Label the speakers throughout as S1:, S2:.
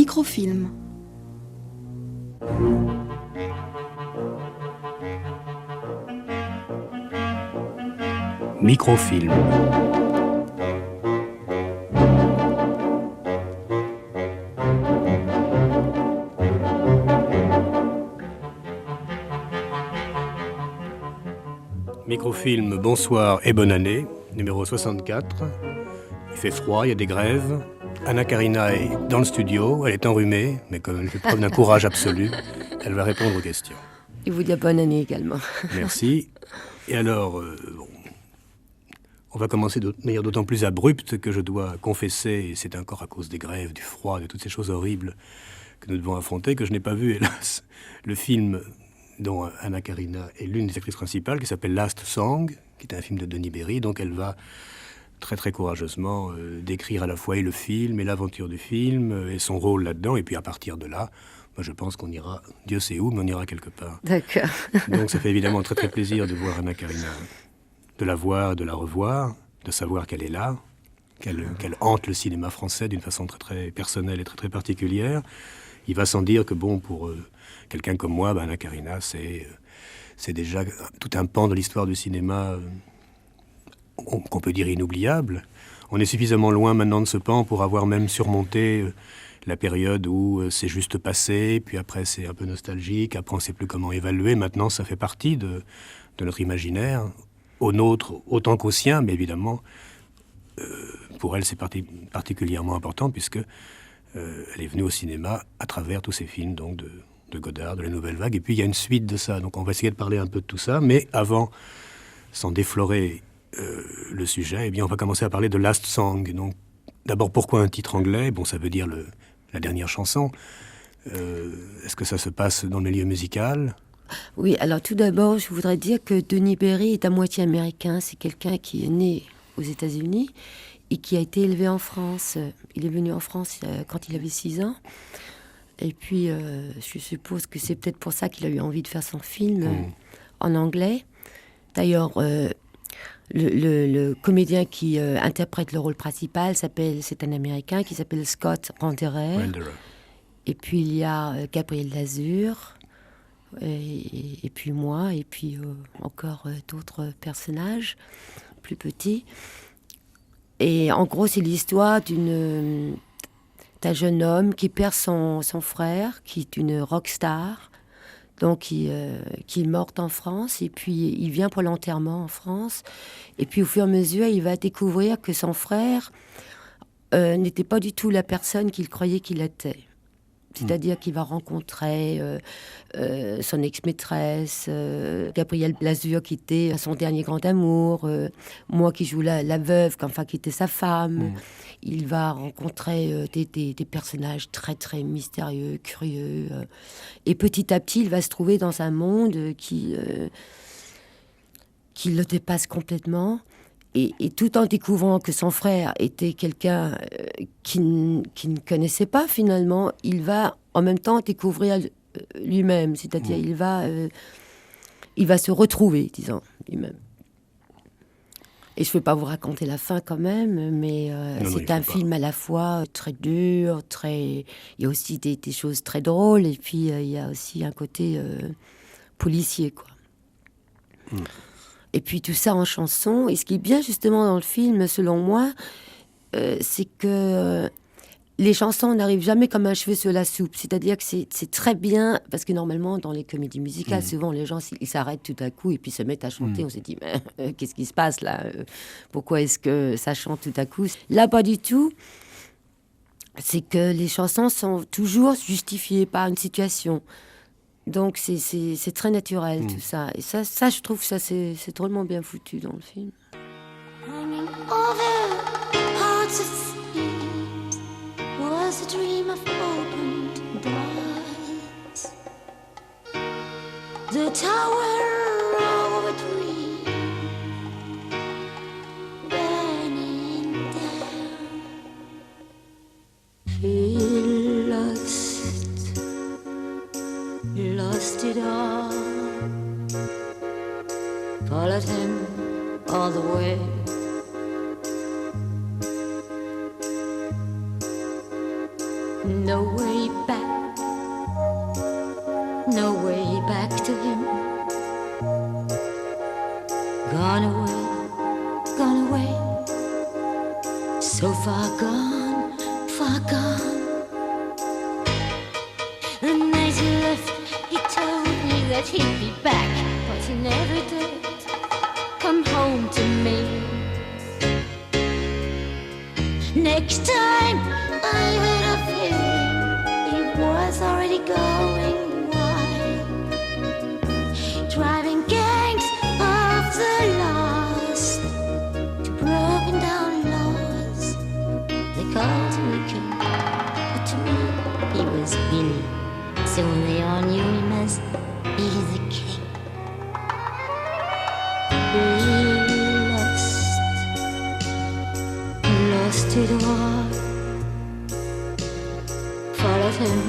S1: Microfilm.
S2: Microfilm. Microfilm, bonsoir et bonne année, numéro 64. Il fait froid, il y a des grèves. Anna Karina est dans le studio, elle est enrhumée, mais comme elle fait preuve d'un courage absolu, elle va répondre aux questions.
S3: Et vous dire bonne année également.
S2: Merci. Et alors, on va commencer de manière d'autant plus abrupte que je dois confesser, et c'est encore à cause des grèves, du froid, de toutes ces choses horribles que nous devons affronter, que je n'ai pas vu, hélas, le film dont Anna Karina est l'une des actrices principales, qui s'appelle Last Song, qui est un film de Denis Berry. Donc elle va très très courageusement décrire à la fois et le film et l'aventure du film et son rôle là-dedans. Et puis à partir de là, moi je pense qu'on ira, Dieu sait où, mais on ira quelque part.
S3: D'accord.
S2: Donc ça fait évidemment très très plaisir de voir Anna Karina, de la voir, de la revoir, de savoir qu'elle est là, qu'elle hante le cinéma français d'une façon très très personnelle et très très particulière. Il va sans dire que bon, pour quelqu'un comme moi, Anna Karina, c'est déjà tout un pan de l'histoire du cinéma qu'on peut dire inoubliable. On est suffisamment loin maintenant de ce pan pour avoir même surmonté la période où c'est juste passé, puis après c'est un peu nostalgique, après on ne sait plus comment évaluer. Maintenant, ça fait partie de notre imaginaire, au nôtre autant qu'au sien, mais évidemment, pour elle, c'est particulièrement important, puisque elle est venue au cinéma à travers tous ces films, donc de Godard, de la Nouvelle Vague. Et puis il y a une suite de ça. Donc on va essayer de parler un peu de tout ça. Mais avant, sans déflorer le sujet, eh bien on va commencer à parler de Last Song. Donc d'abord, pourquoi un titre anglais? Bon, ça veut dire la dernière chanson. Est-ce que ça se passe dans le milieu musical?
S3: Oui, alors tout d'abord, je voudrais dire que Denis Berry est à moitié américain. C'est quelqu'un qui est né aux États-Unis et qui a été élevé en France. Il est venu en France quand il avait 6 ans. Et puis, je suppose que c'est peut-être pour ça qu'il a eu envie de faire son film en anglais. D'ailleurs, le comédien qui interprète le rôle principal, c'est un Américain qui s'appelle Scott Renderer. Et puis, il y a Gabriel Lazur, et puis moi, et puis encore d'autres personnages plus petits. Et en gros, c'est l'histoire d'un jeune homme qui perd son frère, qui est une rockstar, donc qui est morte en France, et puis il vient pour l'enterrement en France, et puis au fur et à mesure, il va découvrir que son frère n'était pas du tout la personne qu'il croyait qu'il était. C'est-à-dire qu'il va rencontrer son ex-maîtresse, Gabriel Lazur, qui était son dernier grand amour, moi qui joue la veuve, qui était sa femme. Il va rencontrer des personnages très très mystérieux, curieux. Et petit à petit, il va se trouver dans un monde qui le dépasse complètement. Et tout en découvrant que son frère était quelqu'un qu'il ne connaissait pas finalement, il va en même temps découvrir lui-même. C'est-à-dire il va se retrouver, disons, lui-même. Et je ne vais pas vous raconter la fin quand même, mais c'est un film à la fois très dur, il y a aussi des choses très drôles, et puis il y a aussi un côté policier, quoi. Et puis tout ça en chanson. Et ce qui est bien justement dans le film, selon moi, c'est que les chansons n'arrivent jamais comme un cheveu sur la soupe. C'est-à-dire que c'est très bien, parce que normalement, dans les comédies musicales, souvent les gens ils s'arrêtent tout à coup et puis se mettent à chanter. On se dit, mais qu'est-ce qui se passe là? Pourquoi est-ce que ça chante tout à coup? Là, pas du tout. C'est que les chansons sont toujours justifiées par une situation. Donc c'est très naturel tout ça. Et ça je trouve que ça c'est drôlement bien foutu dans le film. Hanging over hearts of thieves was a dream of opened doors. The tower of a dream burning down. Feel lost it all. Followed him all the way. No way Gone away, so far gone, far gone. The night he left, he told me that he'd be back, but he never did come home to me. Next time I heard of him, he was already going wild, driving gangs of the lost to broken down laws. They called him the king, but to me he was Billy. So they all knew him as Billy the King. Billy lost to the war, followed him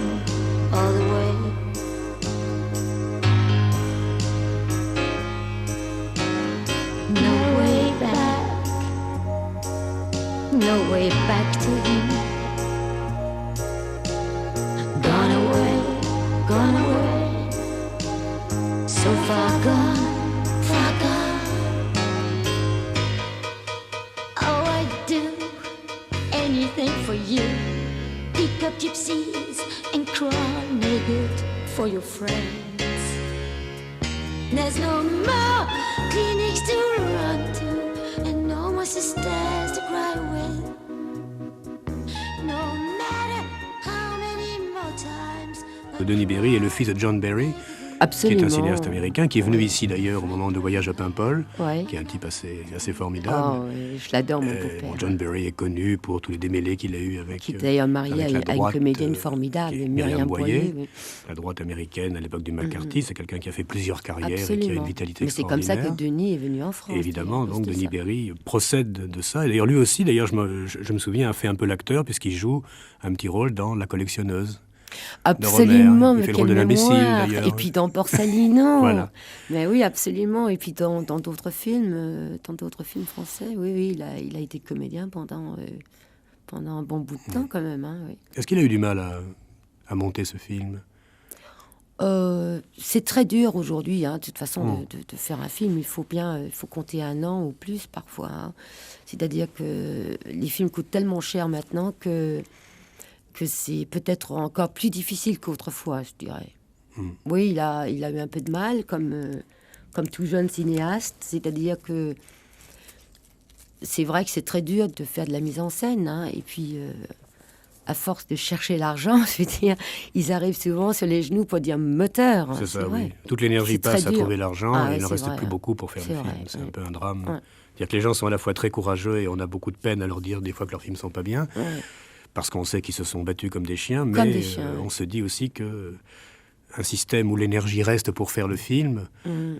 S3: all the way. No way back, no way back to him. Gone away, so far gone, far gone. Oh, I'd do anything for you. Pick up gypsies and crawl naked for your friends. There's no more clinics to run to, and no more sisters to cry with. No matter how many more times.
S2: Denis Berry est le fils de John Berry,
S3: Absolument.
S2: qui est un cinéaste américain, qui est venu ici d'ailleurs au moment de Voyage à Paimpol,
S3: Ouais.
S2: qui est un type assez formidable.
S3: Oh, je l'adore, mon beau-père.
S2: Bon, John Berry est connu pour tous les démêlés qu'il a eus avec...
S3: Qui est d'ailleurs marié
S2: avec la
S3: à une
S2: droite,
S3: comédienne formidable,
S2: qui est
S3: Myriam Boyer. Oui.
S2: La droite américaine à l'époque du McCarthy, c'est quelqu'un qui a fait plusieurs carrières
S3: Absolument.
S2: et qui a une vitalité
S3: Mais c'est comme
S2: extraordinaire.
S3: ça que Denis est venu en France.
S2: Et évidemment, donc
S3: C'était
S2: Denis
S3: ça.
S2: Berry procède de ça. Et d'ailleurs, lui aussi, je me souviens, a fait un peu l'acteur puisqu'il joue un petit rôle dans La collectionneuse.
S3: Absolument,
S2: Il
S3: mais
S2: fait le
S3: quelle
S2: rôle de l'imbécile,
S3: mémoire.
S2: d'ailleurs.
S3: Et puis dans Borsalino.
S2: Voilà.
S3: Mais oui, absolument. Et puis dans d'autres films, français, oui, il a été comédien pendant un bon bout de temps quand même. Hein, oui.
S2: Est-ce qu'il a eu du mal à monter ce film?
S3: C'est très dur aujourd'hui, hein, de toute façon, de faire un film. Il faut compter 1 an ou plus parfois. Hein. C'est-à-dire que les films coûtent tellement cher maintenant que c'est peut-être encore plus difficile qu'autrefois, je dirais. Oui, il a eu un peu de mal, comme tout jeune cinéaste. C'est-à-dire que c'est vrai que c'est très dur de faire de la mise en scène. Hein, et puis, à force de chercher l'argent, je veux dire, ils arrivent souvent sur les genoux pour dire moteur.
S2: C'est ça,
S3: vrai.
S2: oui. Toute l'énergie
S3: C'est
S2: passe
S3: très
S2: à
S3: dur.
S2: trouver l'argent
S3: Ah
S2: et
S3: ouais,
S2: il n'en
S3: c'est
S2: reste
S3: vrai,
S2: plus
S3: hein.
S2: beaucoup pour faire
S3: C'est
S2: le film.
S3: vrai,
S2: C'est
S3: ouais.
S2: un peu un drame.
S3: Ouais.
S2: C'est-à-dire que les gens sont à la fois très courageux et on a beaucoup de peine à leur dire des fois que leurs films ne sont pas bien.
S3: Ouais.
S2: Parce qu'on sait qu'ils se sont battus comme des chiens, mais
S3: Comme des chiens, oui.
S2: on se dit aussi que un système où l'énergie reste pour faire le film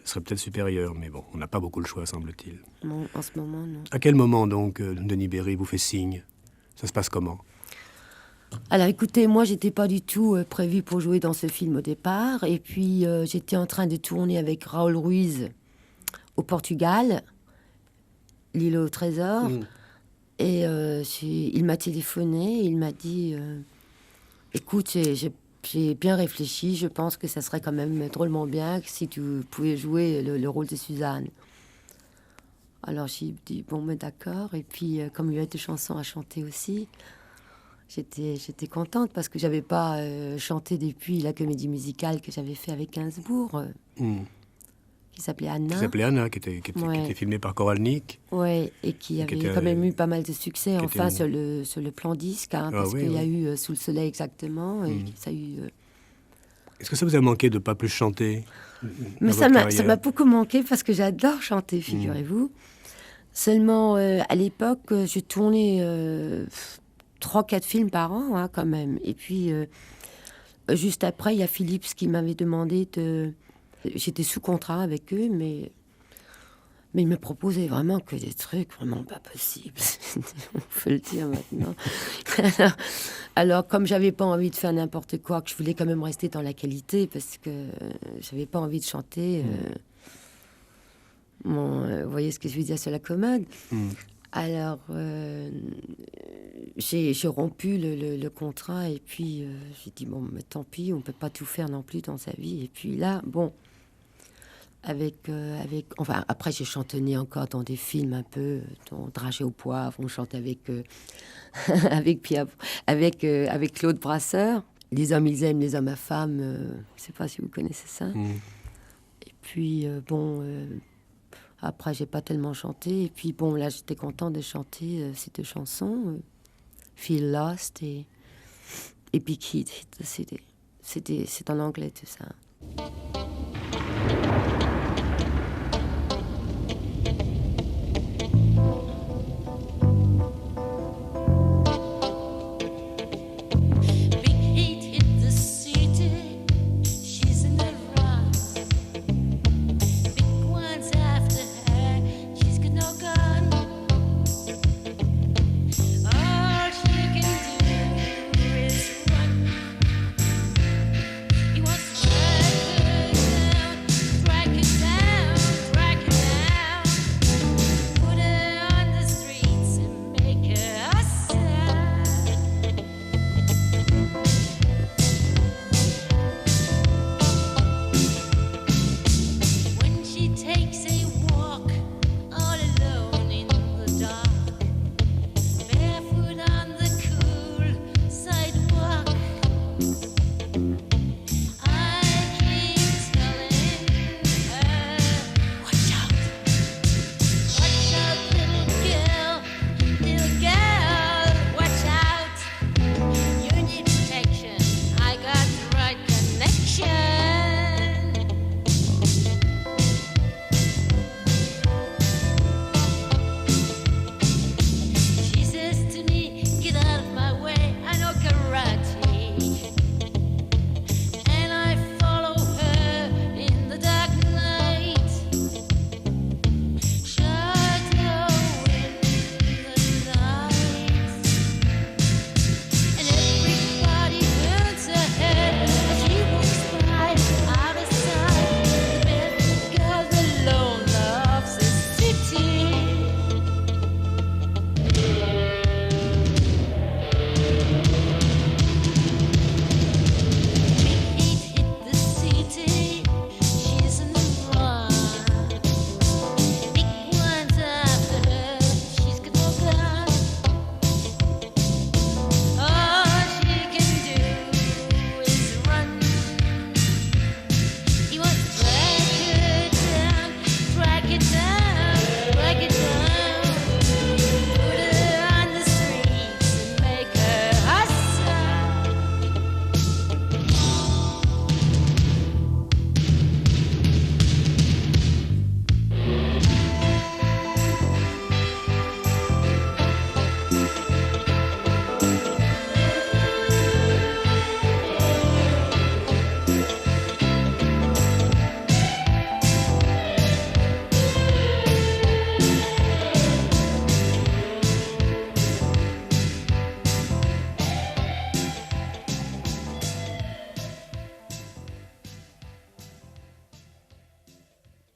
S2: serait peut-être supérieur. Mais bon, on n'a pas beaucoup le choix, semble-t-il.
S3: Non, en ce moment, non.
S2: À quel moment, donc, Denis Berry vous fait signe? Ça se passe comment?
S3: Alors écoutez, moi j'étais pas du tout prévue pour jouer dans ce film au départ. Et puis j'étais en train de tourner avec Raoul Ruiz au Portugal, l'île au trésor. Et il m'a téléphoné, il m'a dit écoute, j'ai bien réfléchi, je pense que ça serait quand même drôlement bien si tu pouvais jouer le rôle de Suzanne. Alors j'ai dit bon, mais d'accord. Et puis comme il y avait des chansons à chanter aussi, j'étais contente parce que j'avais pas chanté depuis la comédie musicale que j'avais fait avec Gainsbourg, qui s'appelait Anna.
S2: Qui s'appelait Anna, qui était filmée par Koralnik.
S3: Ouais, et qui avait quand même eu pas mal de succès, enfin, sur le plan disque, hein, parce qu'il y a eu Sous le soleil exactement, et ça a eu...
S2: Est-ce que ça vous a manqué de ne pas plus chanter?
S3: Mais ça m'a beaucoup manqué parce que j'adore chanter, figurez-vous. Seulement, à l'époque, je tournais 3-4 films par an, hein, quand même. Et puis, juste après, il y a Philips qui m'avait demandé de... J'étais sous contrat avec eux, mais ils me proposaient vraiment que des trucs vraiment pas possibles. On peut le dire maintenant. Alors, comme j'avais pas envie de faire n'importe quoi, que je voulais quand même rester dans la qualité, parce que j'avais pas envie de chanter... vous voyez ce que je veux dire sur la commode. Alors, j'ai rompu le contrat et puis j'ai dit, bon, mais tant pis, on ne peut pas tout faire non plus dans sa vie. Et puis là, bon, Enfin, après, j'ai chantonné encore dans des films un peu, dans Dragée au poivre, on chante avec Claude Brasseur. Les hommes, ils aiment, les hommes à femmes. Je ne sais pas si vous connaissez ça. Et puis, après, j'ai pas tellement chanté. Et puis, bon, là, j'étais contente de chanter ces deux chansons, Feel Lost et Big Hit. C'est en anglais, tout ça.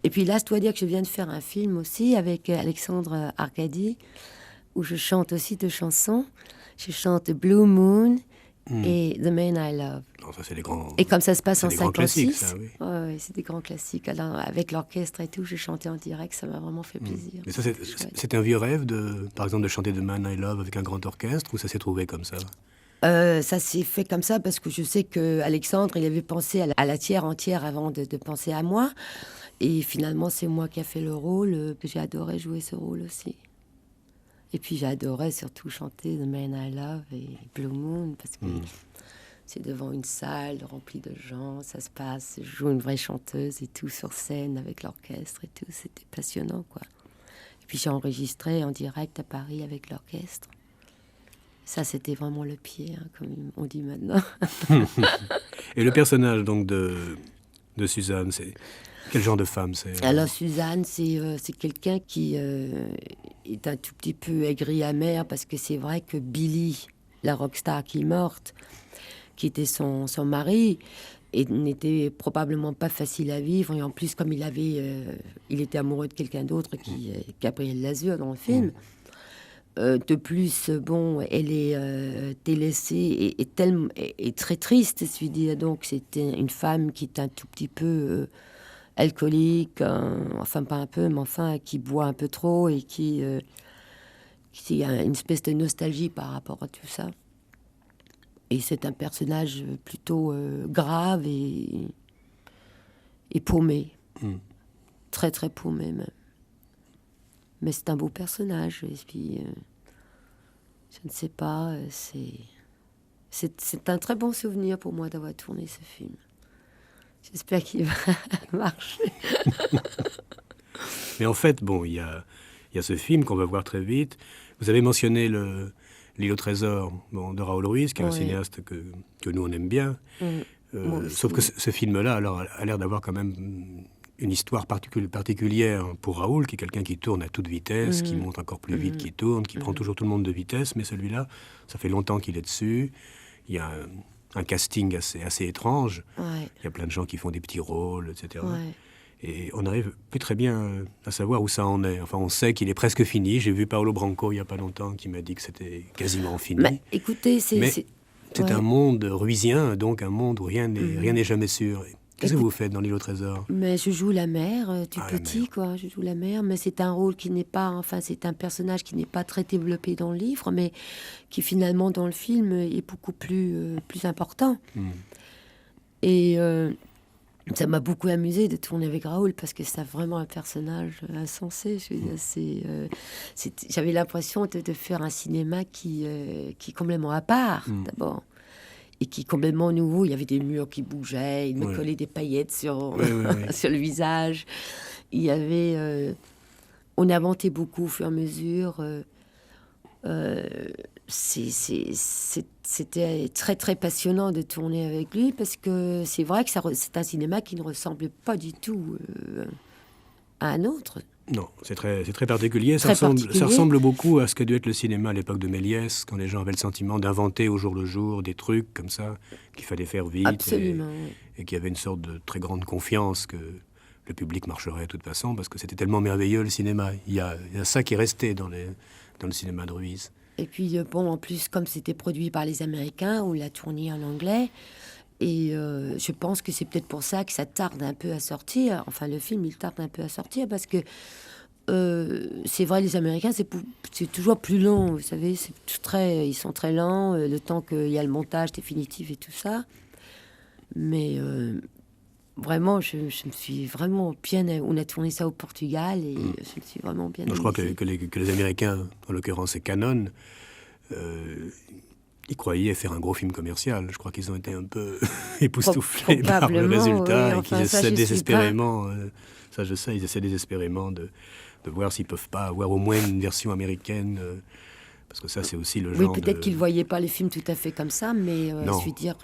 S3: Et puis là, je dois dire que je viens de faire un film aussi avec Alexandre Arcadi, où je chante aussi deux chansons. Je chante Blue Moon et The Man I Love.
S2: Non, ça, c'est les grands...
S3: Et comme ça se passe en
S2: des grands classiques,
S3: 56,
S2: ça, oui.
S3: Ouais, c'est des grands classiques. Alors, avec l'orchestre et tout, j'ai chanté en direct, ça m'a vraiment fait plaisir.
S2: Mais ça, c'était un vieux rêve, par exemple, de chanter The Man I Love avec un grand orchestre, ou ça s'est trouvé comme ça?
S3: Ça s'est fait comme ça parce que je sais que Alexandre, il avait pensé à la tiers entière avant de penser à moi. Et finalement, c'est moi qui a fait le rôle, que j'ai adoré jouer ce rôle aussi. Et puis j'adorais surtout chanter The Man I Love et Blue Moon parce que c'est devant une salle remplie de gens, ça se passe, je joue une vraie chanteuse et tout sur scène avec l'orchestre et tout, c'était passionnant quoi. Et puis j'ai enregistré en direct à Paris avec l'orchestre. Ça, c'était vraiment le pied, hein, comme on dit maintenant.
S2: Et le personnage donc de Suzanne, c'est quel genre de femme c'est?
S3: Alors Suzanne, c'est quelqu'un qui est un tout petit peu aigri amer parce que c'est vrai que Billy, la rockstar qui est morte, qui était son mari, et n'était probablement pas facile à vivre. Et en plus, comme il était amoureux de quelqu'un d'autre, Gabriel Lazur dans le film. De plus, bon, elle est délaissée et très triste, je veux dire. Donc, c'était une femme qui est un tout petit peu alcoolique, enfin pas un peu, mais enfin qui boit un peu trop et qui a une espèce de nostalgie par rapport à tout ça. Et c'est un personnage plutôt grave et paumé. Très, très paumé même. Mais c'est un beau personnage. Et puis, je ne sais pas, c'est un très bon souvenir pour moi d'avoir tourné ce film. J'espère qu'il va marcher.
S2: Mais en fait, bon, il y a ce film qu'on va voir très vite. Vous avez mentionné L'île au trésor, de Raoul Ruiz, qui est un cinéaste que nous, on aime bien. Sauf que ce film-là, alors, a l'air d'avoir quand même une histoire particulière pour Raoul, qui est quelqu'un qui tourne à toute vitesse, qui monte encore plus vite, qui tourne, qui prend toujours tout le monde de vitesse. Mais celui-là, ça fait longtemps qu'il est dessus. Il y a un casting assez étrange. Il y a plein de gens qui font des petits rôles, etc. Et on n'arrive plus très bien à savoir où ça en est. Enfin, on sait qu'il est presque fini. J'ai vu Paolo Branco il n'y a pas longtemps qui m'a dit que c'était quasiment fini.
S3: Bah, écoutez, c'est
S2: un monde ruisien, donc un monde où rien n'est jamais sûr. Qu'est-ce que vous faites dans L'île au trésor?
S3: Mais je joue la mère, petit, quoi. Je joue la mère, mais c'est un rôle qui n'est pas... Enfin, c'est un personnage qui n'est pas très développé dans le livre, mais qui, finalement, dans le film, est beaucoup plus important. Et... ça m'a beaucoup amusé de tourner avec Raoul parce que c'est vraiment un personnage insensé. Je veux dire, j'avais l'impression de faire un cinéma qui est complètement à part, d'abord. Et qui est complètement nouveau. Il y avait des murs qui bougeaient, il me collait des paillettes sur le visage. Il y avait... on inventait beaucoup au fur et à mesure. C'était très très passionnant de tourner avec lui parce que c'est vrai que c'est un cinéma qui ne ressemble pas du tout à un autre.
S2: Non, c'est très particulier. Ça ressemble beaucoup à ce qu'a dû être le cinéma à l'époque de Méliès, quand les gens avaient le sentiment d'inventer au jour le jour des trucs comme ça, qu'il fallait faire vite.
S3: Absolument.
S2: Et qu'il y avait une sorte de très grande confiance que le public marcherait de toute façon, parce que c'était tellement merveilleux le cinéma. Il y a ça qui est resté dans le cinéma de Ruiz.
S3: Et puis, bon, en plus, comme c'était produit par les Américains, on l'a tourné en anglais. Et je pense que c'est peut-être pour ça que ça tarde un peu à sortir. Enfin, le film, il tarde un peu à sortir parce que c'est vrai, les Américains, c'est toujours plus long. Vous savez, ils sont très lents, le temps qu'il y a le montage définitif et tout ça. Mais vraiment, je me suis vraiment bien... On a tourné ça au Portugal et je me suis vraiment bien...
S2: Je crois que les Américains, en l'occurrence c'est Canon, ils croyaient faire un gros film commercial. Je crois qu'ils ont été un peu époustouflés par le résultat et qu'ils essaient désespérément... ça je sais, ils essaient désespérément de voir s'ils peuvent pas avoir au moins une version américaine... parce que ça, c'est aussi le genre
S3: peut-être qu'ils ne voyaient pas les films tout à fait comme ça, mais je veux dire,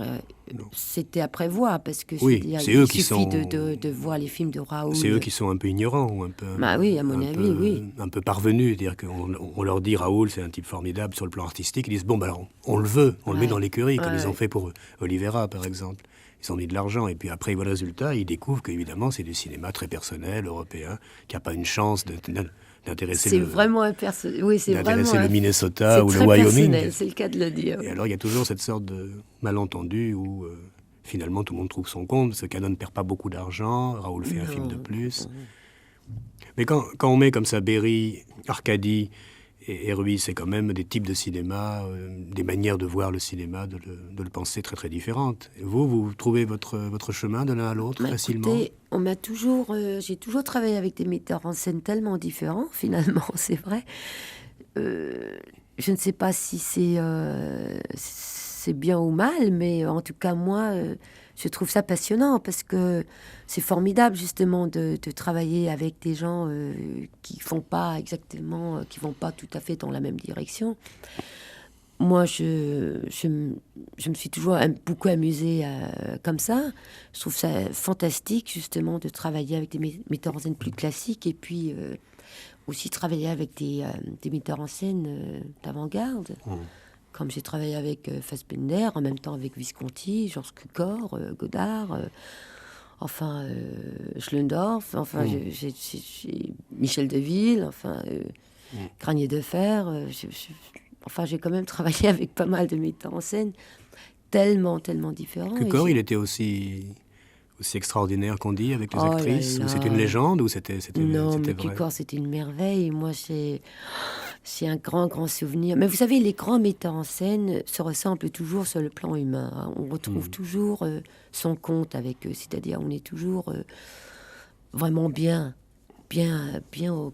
S3: c'était à prévoir, parce que
S2: c'est eux qui
S3: suffit de voir les films de Raoul.
S2: C'est eux qui sont un peu ignorants, ou un peu...
S3: Bah oui, à mon avis, oui.
S2: Un peu parvenus, c'est-à-dire qu'on leur dit Raoul, c'est un type formidable sur le plan artistique, ils disent, bon, alors, on le veut, on le met dans l'écurie, comme ils ont fait pour Oliveira, par exemple. Ils ont mis de l'argent, et puis après, ils voient le résultat, ils découvrent qu'évidemment, c'est du cinéma très personnel, européen, qui n'a pas une chance d'intéresser
S3: le
S2: Minnesota ou le Wyoming.
S3: C'est le cas de le dire.
S2: Et alors, il y a toujours cette sorte de malentendu où, finalement, tout le monde trouve son compte. Ce Canon ne perd pas beaucoup d'argent, Raoul fait un film de plus. Mais quand on met comme ça Berry, Arcadi et Ruiz, c'est quand même des types de cinéma, des manières de voir le cinéma, de le penser très très différentes. Et vous trouvez votre chemin de l'un à l'autre facilement?
S3: Écoutez, j'ai toujours travaillé avec des metteurs en scène tellement différents, finalement, c'est vrai. Je ne sais pas si c'est bien ou mal, mais en tout cas, moi, je trouve ça passionnant parce que c'est formidable, justement, de travailler avec des gens qui vont pas tout à fait dans la même direction. Moi, je me suis toujours beaucoup amusée comme ça. Je trouve ça fantastique, justement, de travailler avec des metteurs en scène plus classiques et puis aussi travailler avec des metteurs en scène d'avant-garde. Comme j'ai travaillé avec Fassbinder, en même temps avec Visconti, Georges Cukor, Godard, Schlendorf, j'ai Michel Deville, Granier de Fer. J'ai quand même travaillé avec pas mal de metteurs en scène tellement différents.
S2: Cukor, il était aussi aussi extraordinaire qu'on dit avec les
S3: Oh là
S2: actrices?
S3: là.
S2: Ou c'est une légende ou c'était
S3: Non, mais
S2: vrai?
S3: Cukor, c'était une merveille. Moi, c'est un grand, grand souvenir. Mais vous savez, les grands metteurs en scène se ressemblent toujours sur le plan humain, hein. On retrouve toujours son compte avec eux. C'est-à-dire, on est toujours vraiment bien,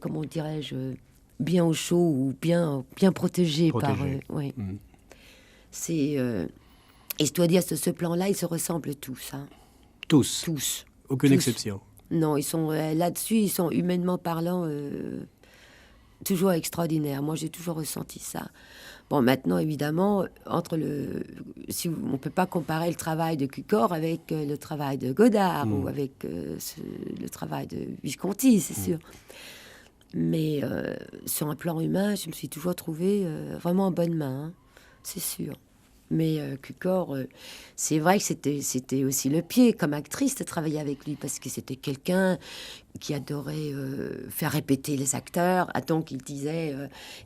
S3: comment dirais-je, bien au chaud ou bien protégé par eux. Oui. C'est... et je dois dire, ce plan-là, ils se ressemblent tous, hein.
S2: Tous?
S3: Tous.
S2: Aucune
S3: Tous.
S2: exception?
S3: Non, ils sont là-dessus, ils sont humainement parlant toujours extraordinaires. Moi, j'ai toujours ressenti ça. Bon, maintenant, évidemment, on ne peut pas comparer le travail de Cukor avec le travail de Godard ou avec le travail de Visconti, c'est sûr. Mais sur un plan humain, je me suis toujours trouvée vraiment en bonne main, hein, c'est sûr. Mais Cukor, c'est vrai que c'était aussi le pied comme actrice de travailler avec lui, parce que c'était quelqu'un qui adorait faire répéter les acteurs. Ah, donc il disait,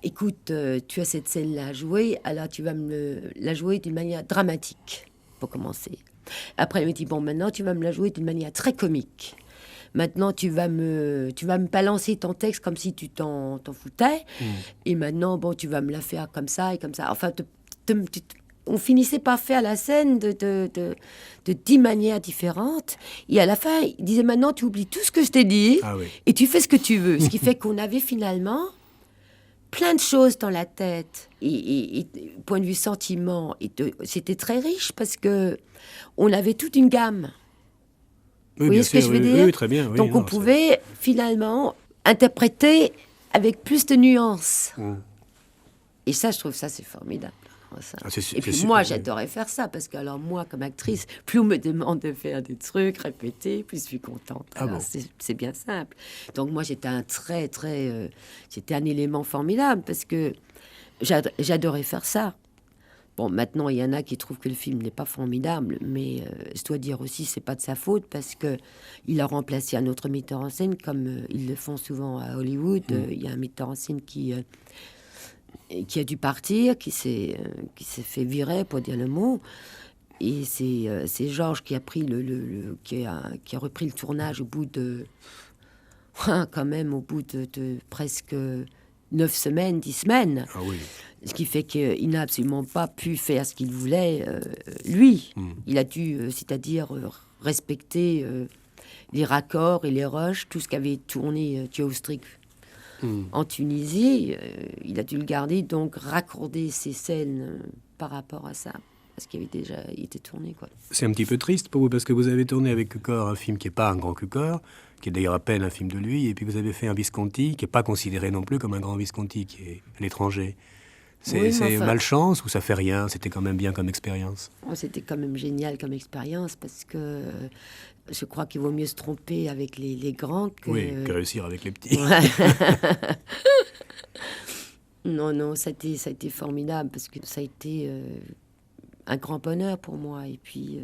S3: écoute, tu as cette scène-là à jouer, alors tu vas la jouer d'une manière dramatique, pour commencer. Après, il me dit, bon, maintenant tu vas me la jouer d'une manière très comique. Maintenant, tu vas me balancer ton texte comme si tu t'en foutais. Et maintenant, bon, tu vas me la faire comme ça et comme ça. Enfin, on finissait par faire la scène de 10 manières différentes. Et à la fin, il disait, maintenant, tu oublies tout ce que je t'ai dit et tu fais ce que tu veux. Ce qui fait qu'on avait finalement plein de choses dans la tête. Et point de vue sentiment, c'était très riche parce que on avait toute une gamme.
S2: Oui,
S3: vous voyez ce que je veux dire?
S2: Oui, très bien. Oui,
S3: donc on pouvait finalement interpréter avec plus de nuances. Et ça, je trouve ça, c'est formidable. Ça. Et puis moi, j'adorais faire ça, parce que alors moi, comme actrice, plus on me demande de faire des trucs, répéter, plus je suis contente. Alors, c'est bien simple. Donc moi, j'étais c'était un élément formidable, parce que j'adorais faire ça. Bon, maintenant, il y en a qui trouvent que le film n'est pas formidable, mais je dois dire aussi, c'est pas de sa faute, parce que il a remplacé un autre metteur en scène, comme ils le font souvent à Hollywood. Il y a un metteur en scène qui a dû partir, qui s'est fait virer, pour dire le mot. Et c'est Georges qui a pris qui a repris le tournage au bout de quand même au bout de presque 9 semaines, 10 semaines.
S2: Ah oui.
S3: Ce qui fait qu'il n'a absolument pas pu faire ce qu'il voulait, lui. Il a dû, c'est-à-dire respecter les raccords et les rushs, tout ce qu'avait tourné Théostrik en Tunisie. Il a dû le garder, donc raccorder ses scènes par rapport à ça, parce qu'il avait déjà été tourné, quoi.
S2: C'est un petit peu triste pour vous, parce que vous avez tourné avec Cukor un film qui n'est pas un grand Cukor, qui est d'ailleurs à peine un film de lui, et puis vous avez fait un Visconti qui n'est pas considéré non plus comme un grand Visconti, qui est à l'étranger. C'est malchance ou ça fait rien? C'était quand même bien comme expérience.
S3: C'était quand même génial comme expérience, parce que je crois qu'il vaut mieux se tromper avec les grands que
S2: réussir avec les petits.
S3: Non, ça a été formidable, parce que ça a été un grand bonheur pour moi. Et puis,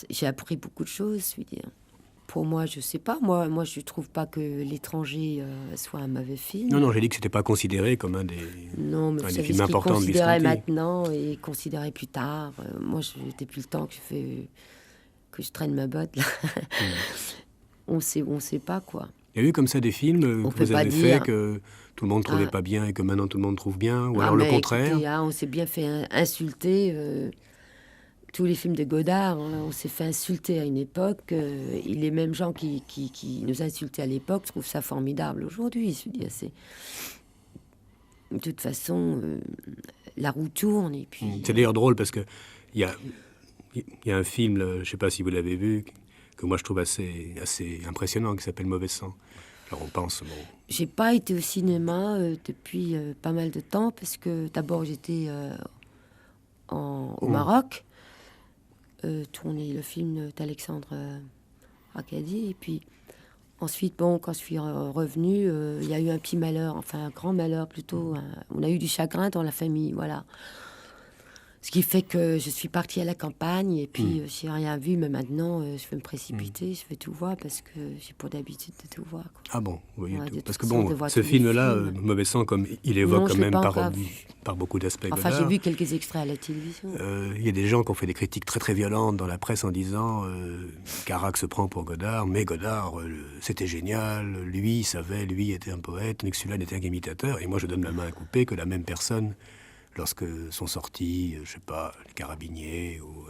S3: j'ai appris beaucoup de choses, je veux dire. Pour moi, je sais pas. Moi, je trouve pas que L'étranger soit un mauvais film.
S2: Non, j'ai dit que c'était pas considéré comme un des films importants de Visconti.
S3: Considéré maintenant et considéré plus tard. Moi, depuis le temps que je traîne ma botte là. On sait pas, quoi.
S2: Il y a eu comme ça des films que vous avez fait que tout le monde trouvait pas bien et que maintenant tout le monde trouve bien, ou alors le contraire.
S3: Écoutez, on s'est bien fait insulter. Tous les films de Godard, on s'est fait insulter à une époque. Et les mêmes gens qui nous insultaient à l'époque trouvent ça formidable aujourd'hui. Je veux dire, de toute façon, la roue tourne. Et puis,
S2: c'est d'ailleurs drôle, parce que il y a un film, je ne sais pas si vous l'avez vu, que moi je trouve assez impressionnant, qui s'appelle Mauvais sang. Alors on pense... Bon...
S3: J'ai pas été au cinéma depuis pas mal de temps, parce que d'abord j'étais au Maroc, tourner le film d'Alexandre Arcadi, et puis ensuite, bon, quand je suis revenue, il y a eu un petit malheur, enfin un grand malheur plutôt. On a eu du chagrin dans la famille, voilà. Ce qui fait que je suis partie à la campagne et puis j'ai rien vu, mais maintenant je vais me précipiter, je vais tout voir parce que j'ai pour d'habitude de tout voir, quoi.
S2: Ah bon, vous voyez
S3: Ouais,
S2: tout.
S3: de
S2: Parce
S3: toute
S2: que
S3: façon,
S2: bon,
S3: de voir
S2: ce
S3: tous les
S2: film-là,
S3: films.
S2: Mauvais sang, comme il évoque
S3: Non, je
S2: quand
S3: l'ai
S2: même
S3: pas encore vu.
S2: par beaucoup d'aspects
S3: Enfin, j'ai
S2: Godard.
S3: vu quelques extraits à la télévision.
S2: Il y a des gens qui ont fait des critiques très très violentes dans la presse en disant Carax se prend pour Godard, mais Godard, c'était génial, lui, il savait, lui était un poète, mais que celui-là n'était qu'un imitateur. Et moi, je donne la main à couper que la même personne, lorsque sont sortis, je sais pas, Les Carabiniers ou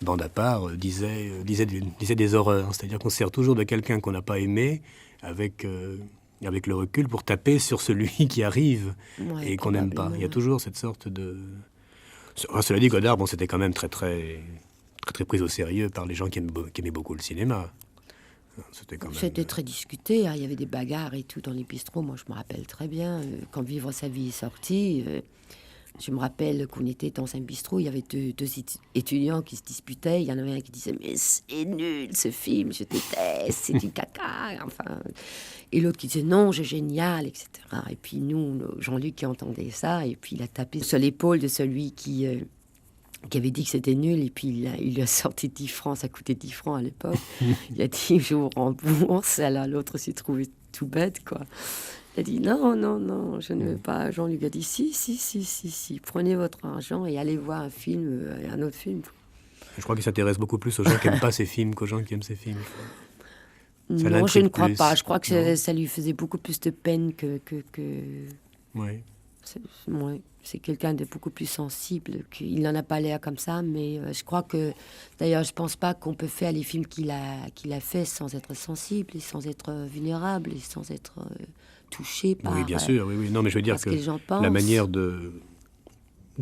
S2: Bande à part, disait des horreurs. C'est-à-dire qu'on se sert toujours de quelqu'un qu'on n'a pas aimé avec le recul pour taper sur celui qui arrive
S3: Ouais,
S2: et qu'on n'aime pas. Il y a
S3: probablement.
S2: toujours cette sorte de... Cela dit, Godard, bon, c'était quand même très pris au sérieux par les gens qui aimaient beaucoup le cinéma. C'était quand même...
S3: C'était très discuté, hein. Il y avait des bagarres et tout dans les bistrots. Moi, je me rappelle très bien, quand Vivre sa vie est sorti, je me rappelle qu'on était dans un bistrot, il y avait deux étudiants qui se disputaient. Il y en avait un qui disait « Mais c'est nul, ce film, je déteste, c'est du caca !» Enfin, et l'autre qui disait « Non, c'est génial, etc. » Et puis nous, Jean-Luc qui entendait ça, et puis il a tapé sur l'épaule de celui qui avait dit que c'était nul, et puis il lui a sorti 10 francs, ça coûtait 10 francs à l'époque. Il a dit « Je vous rembourse », alors l'autre s'est trouvé tout bête, quoi. Il a dit « Non, je ne veux pas ». Jean-Luc a dit « Si, prenez votre argent et allez voir un film, un autre film ».
S2: Je crois qu'il s'intéresse beaucoup plus aux gens qui n'aiment pas ces films qu'aux gens qui aiment ces films. Ça
S3: Non, je ne crois
S2: plus.
S3: pas. Je crois que
S2: Non.
S3: ça lui faisait beaucoup plus de peine que...
S2: Oui.
S3: C'est quelqu'un de beaucoup plus sensible. Il n'en a pas l'air comme ça, mais je crois que... D'ailleurs, je pense pas qu'on peut faire les films qu'il a fait sans être sensible et sans être vulnérable et sans être touché par...
S2: Oui, bien sûr. Oui. Non, mais je veux dire
S3: parce
S2: que
S3: les gens pensent.
S2: la manière de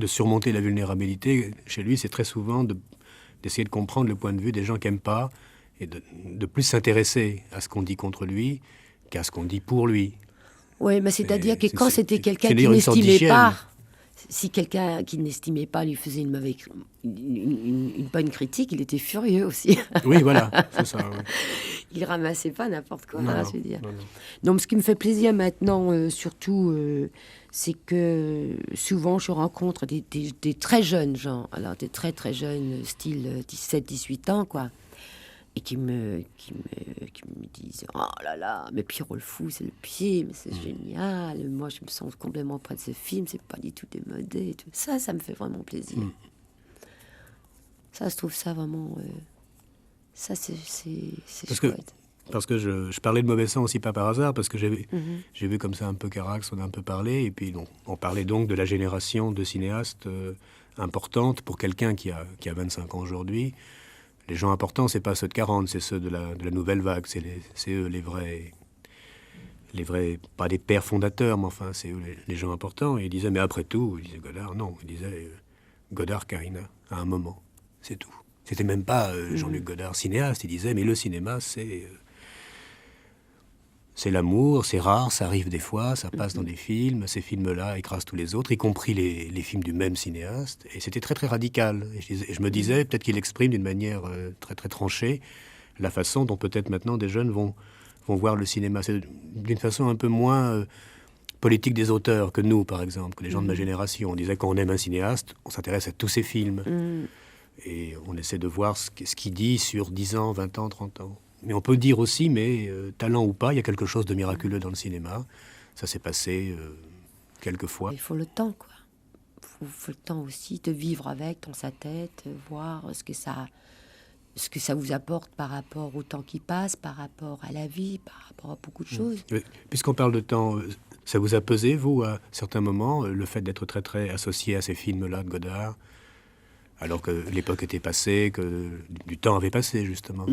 S2: surmonter la vulnérabilité, chez lui, c'est très souvent d'essayer de comprendre le point de vue des gens qui n'aiment pas et de plus s'intéresser à ce qu'on dit contre lui qu'à ce qu'on dit pour lui.
S3: Oui, mais c'est-à-dire que quand c'était quelqu'un qui
S2: d'ailleurs une sorte
S3: n'estimait
S2: d'hygiène.
S3: pas, si quelqu'un qui n'estimait pas lui faisait une bonne critique, il était furieux aussi.
S2: Oui, voilà, c'est ça. Oui.
S3: Il ramassait pas n'importe quoi,
S2: Non,
S3: hein,
S2: non,
S3: je veux dire.
S2: non.
S3: Donc, ce qui me fait plaisir maintenant, surtout, c'est que souvent, je rencontre des très jeunes gens, alors des très très jeunes, style 17-18 ans, quoi, et qui me disent « Oh là là, mais Pierrot le fou, c'est le pied, mais c'est génial. Moi, je me sens complètement près de ce film, c'est pas du tout démodé. » et tout. Ça me fait vraiment plaisir. Ça, je trouve ça vraiment... ça, c'est chouette.
S2: Parce que je parlais de Mauvais sang aussi pas par hasard, parce que j'ai vu comme ça un peu Carax, on a un peu parlé, et puis on parlait donc de la génération de cinéastes importante pour quelqu'un qui a 25 ans aujourd'hui. Les gens importants, c'est pas ceux de 40, c'est ceux de la nouvelle vague, c'est eux les vrais, pas des pères fondateurs, mais enfin, c'est eux les gens importants. Et il disait, mais après tout, il disait Godard, non, il disait Godard, Karina, à un moment, c'est tout. C'était même pas Jean-Luc Godard, cinéaste, il disait, mais le cinéma, c'est l'amour, c'est rare, ça arrive des fois, ça passe dans des films, ces films-là écrasent tous les autres, y compris les films du même cinéaste, et c'était très très radical. Et je me disais, peut-être qu'il exprime d'une manière très très tranchée la façon dont peut-être maintenant des jeunes vont voir le cinéma. C'est d'une façon un peu moins politique des auteurs que nous, par exemple, que les gens de ma génération. On disait quand on aime un cinéaste, on s'intéresse à tous ses films, et on essaie de voir ce qu'il dit sur 10 ans, 20 ans, 30 ans. Mais on peut dire aussi, mais talent ou pas, il y a quelque chose de miraculeux dans le cinéma. Ça s'est passé quelques fois.
S3: Il faut le temps, quoi. Il faut le temps aussi de vivre avec dans sa tête, voir ce que ça vous apporte par rapport au temps qui passe, par rapport à la vie, par rapport à beaucoup de choses.
S2: Puisqu'on parle de temps, ça vous a pesé, vous, à certains moments, le fait d'être très très associé à ces films-là de Godard, alors que l'époque était passée, que du temps avait passé, justement.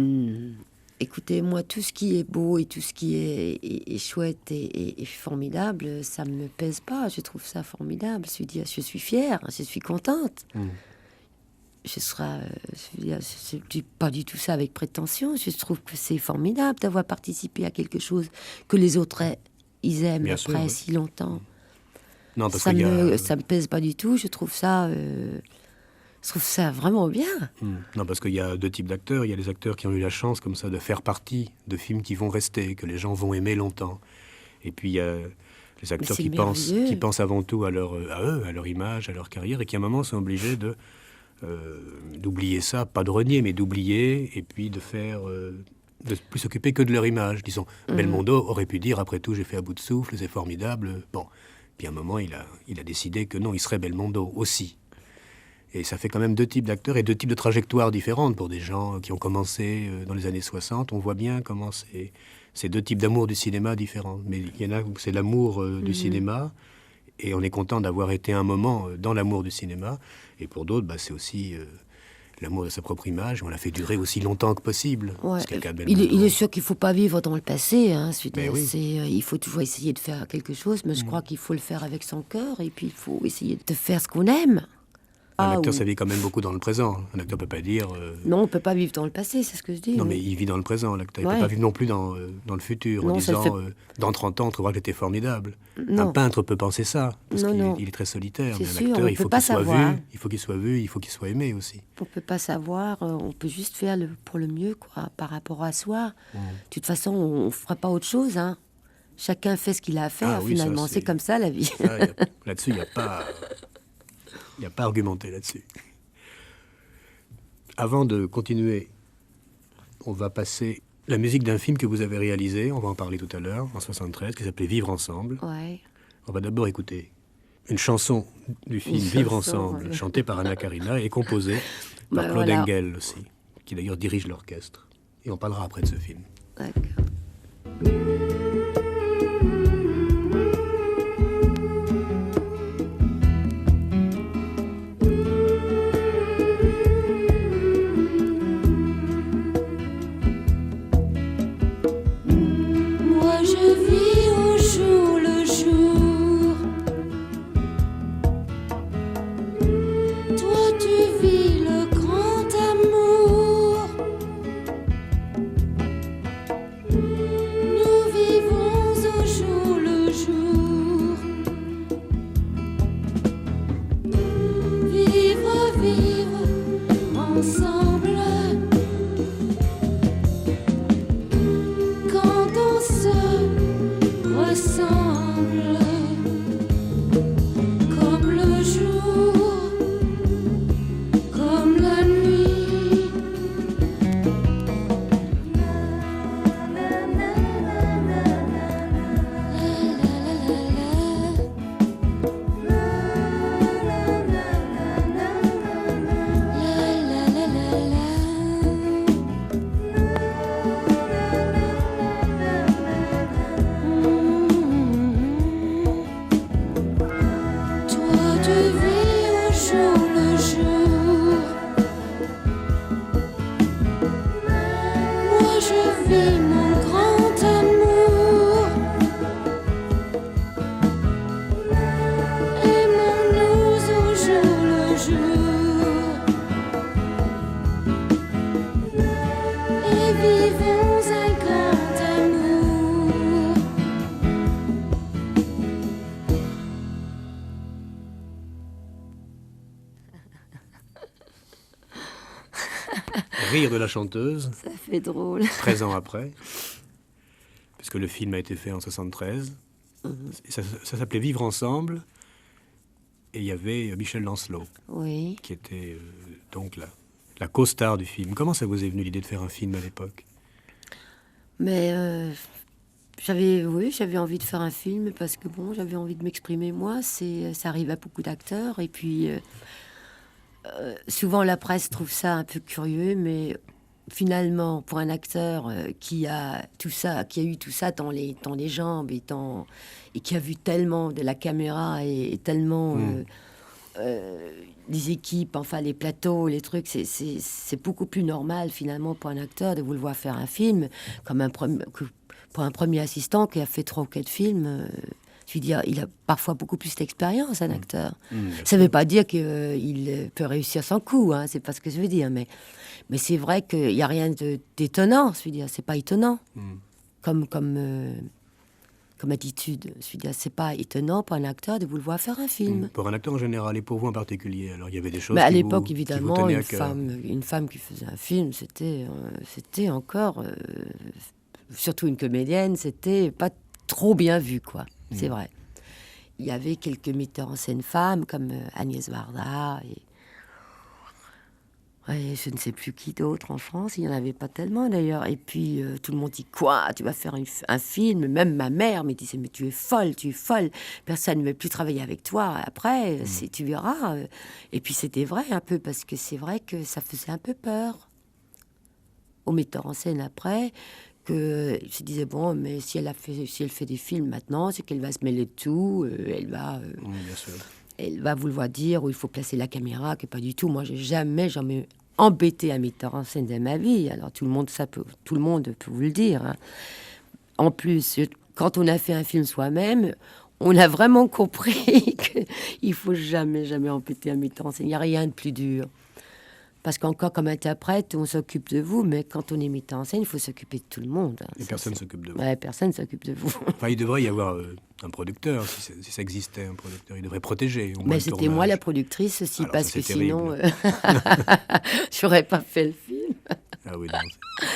S3: Écoutez, moi, tout ce qui est beau et tout ce qui est chouette et formidable, ça me pèse pas. Je trouve ça formidable. Je suis fière, je suis contente. Je dis pas du tout ça avec prétention. Je trouve que c'est formidable d'avoir participé à quelque chose que les autres ils aiment
S2: Bien
S3: après
S2: sûr, oui.
S3: si longtemps.
S2: Non, parce
S3: Ça
S2: qu'il y a...
S3: ça me pèse pas du tout. Je trouve ça vraiment bien.
S2: Non, parce qu'il y a deux types d'acteurs. Il y a les acteurs qui ont eu la chance, comme ça, de faire partie de films qui vont rester, que les gens vont aimer longtemps. Et puis, il y a Les acteurs
S3: c'est
S2: qui
S3: merveilleux.
S2: pensent avant tout à eux, à leur image, à leur carrière, et qui à un moment sont obligés d'oublier ça, pas de renier, mais d'oublier, et puis de plus s'occuper que de leur image. Disons, Belmondo aurait pu dire, après tout, j'ai fait à bout de souffle, c'est formidable. Bon, puis à un moment, il a décidé que non, il serait Belmondo aussi. Et ça fait quand même deux types d'acteurs et deux types de trajectoires différentes pour des gens qui ont commencé dans les années 60. On voit bien comment c'est deux types d'amour du cinéma différents. Mais il y en a où c'est l'amour du cinéma, et on est content d'avoir été un moment dans l'amour du cinéma. Et pour d'autres, c'est aussi l'amour de sa propre image. On l'a fait durer aussi longtemps que possible.
S3: Ouais.
S2: C'est le cas de Belmondo.
S3: Il est sûr qu'il ne faut pas vivre dans le passé. Hein,
S2: Oui.
S3: il faut toujours essayer de faire quelque chose, mais je crois qu'il faut le faire avec son cœur, et puis il faut essayer de faire ce qu'on aime.
S2: Un acteur, ça vit quand même beaucoup dans le présent. Un acteur ne peut pas dire...
S3: Non, on ne peut pas vivre dans le passé, c'est ce que je dis.
S2: Non, mais il vit dans le présent, l'acteur. Il ne peut pas vivre non plus dans le futur,
S3: Non,
S2: en disant, dans 30 ans, on trouvera que j'étais formidable.
S3: Non.
S2: Un peintre peut penser ça, parce qu'il est très solitaire. Mais un acteur, il faut qu'il soit vu, il faut qu'il soit vu, il faut qu'il soit aimé aussi.
S3: On ne peut pas savoir, on peut juste faire pour le mieux, quoi, par rapport à soi. De toute façon, on ne fera pas autre chose, hein. Chacun fait ce qu'il a à faire, finalement. C'est comme ça, la vie.
S2: Là-dessus, il n'y a pas à argumenter là-dessus. Avant de continuer, on va passer la musique d'un film que vous avez réalisé, on va en parler tout à l'heure, en 73, qui s'appelait Vivre ensemble.
S3: Ouais.
S2: On va d'abord écouter une chanson du film Vivre ensemble, chantée par Anna Karina et composée par Claude Engel aussi, qui d'ailleurs dirige l'orchestre. Et on parlera après de ce film.
S3: D'accord.
S2: Rire de la chanteuse.
S3: Ça fait drôle.
S2: 13 ans après, puisque le film a été fait en 73. Ça s'appelait Vivre ensemble. Et il y avait Michel Lancelot, qui était donc la co-star du film. Comment ça vous est venu l'idée de faire un film à l'époque?
S3: Mais j'avais envie de faire un film parce que j'avais envie de m'exprimer moi. Ça arrive à beaucoup d'acteurs, et puis souvent la presse trouve ça un peu curieux, mais finalement pour un acteur qui a eu tout ça dans les jambes et qui a vu tellement de la caméra et tellement les équipes, enfin les plateaux, les trucs, c'est beaucoup plus normal finalement pour un acteur de vouloir faire un film comme pour un premier assistant qui a fait 3 ou 4 films. Je veux dire, il a parfois beaucoup plus d'expérience, un acteur. Ça ne veut pas dire qu'il peut réussir sans coup, hein, c'est pas ce que je veux dire, mais c'est vrai qu'il n'y a rien d'étonnant, je veux dire, c'est pas étonnant comme attitude. Je veux dire, c'est pas étonnant pour un acteur de vouloir faire un film.
S2: Pour un acteur en général et pour vous en particulier, alors il y avait des choses
S3: à l'époque, évidemment,
S2: qui vous tenaient
S3: une femme qui faisait un film, c'était encore, surtout une comédienne, c'était pas trop bien vu, quoi. C'est vrai. il y avait quelques metteurs en scène femmes, comme Agnès Varda et je ne sais plus qui d'autre en France. Il n'y en avait pas tellement, d'ailleurs. Et puis, tout le monde dit, quoi, tu vas faire un film? Même ma mère me disait, mais tu es folle, tu es folle. Personne ne veut plus travailler avec toi. Après, tu verras. Et puis, c'était vrai un peu, parce que c'est vrai que ça faisait un peu peur aux metteurs en scène après, que je disais, bon, mais si elle fait des films maintenant, c'est qu'elle va se mêler de tout,
S2: Bien sûr.
S3: elle va vouloir dire où il faut placer la caméra, que pas du tout. Moi, j'ai jamais embêté un metteur en scène de ma vie. Alors tout le monde peut vous le dire, hein. En plus, quand on a fait un film soi-même, on a vraiment compris qu'il faut jamais embêter un metteur en scène. Il n'y a rien de plus dur. Parce qu'encore comme interprète, on s'occupe de vous, mais quand on est metteur en scène, il faut s'occuper de tout le monde, hein.
S2: Et personne ne s'occupe de vous.
S3: Ouais, personne s'occupe de vous.
S2: Enfin, il devrait y avoir un producteur, si ça existait, un producteur. Il devrait protéger. Au moins
S3: Mais
S2: le
S3: c'était
S2: tournage.
S3: moi la productrice aussi,
S2: Alors,
S3: parce
S2: ça,
S3: que
S2: c'est
S3: sinon,
S2: terrible.
S3: j'aurais pas fait le film.
S2: Ah oui, non.